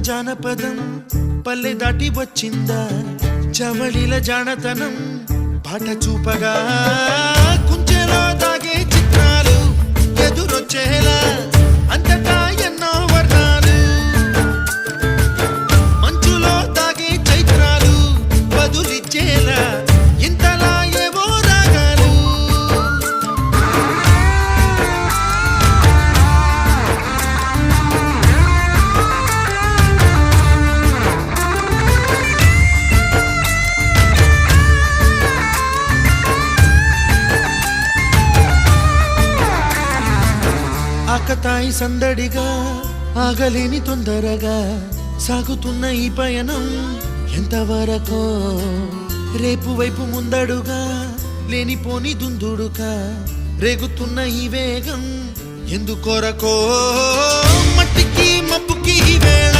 జానపదం పల్లె దాటి వచ్చిందా చవళిల జానతనం పాట చూపగా కుంచెలో దాగే చిత్రాలు ఎదురొచ్చేలా అంతటా ఎన్నో వర్ణాలు మంచులో దాగే చైత్రాలు బదులిచ్చేలా ఇంతలా ఏవో రాగాలు ఆకతాయి సందడిగా ఆగలేని తొందరగా సాగుతున్న ఈ పయనం ఎంతవరకో రేపు వైపు ముందడుగా లేనిపోని దుందుడుగా రేగుతున్న ఈ వేగం ఎందుకొరకో మట్టికి మబ్బుకి వేళ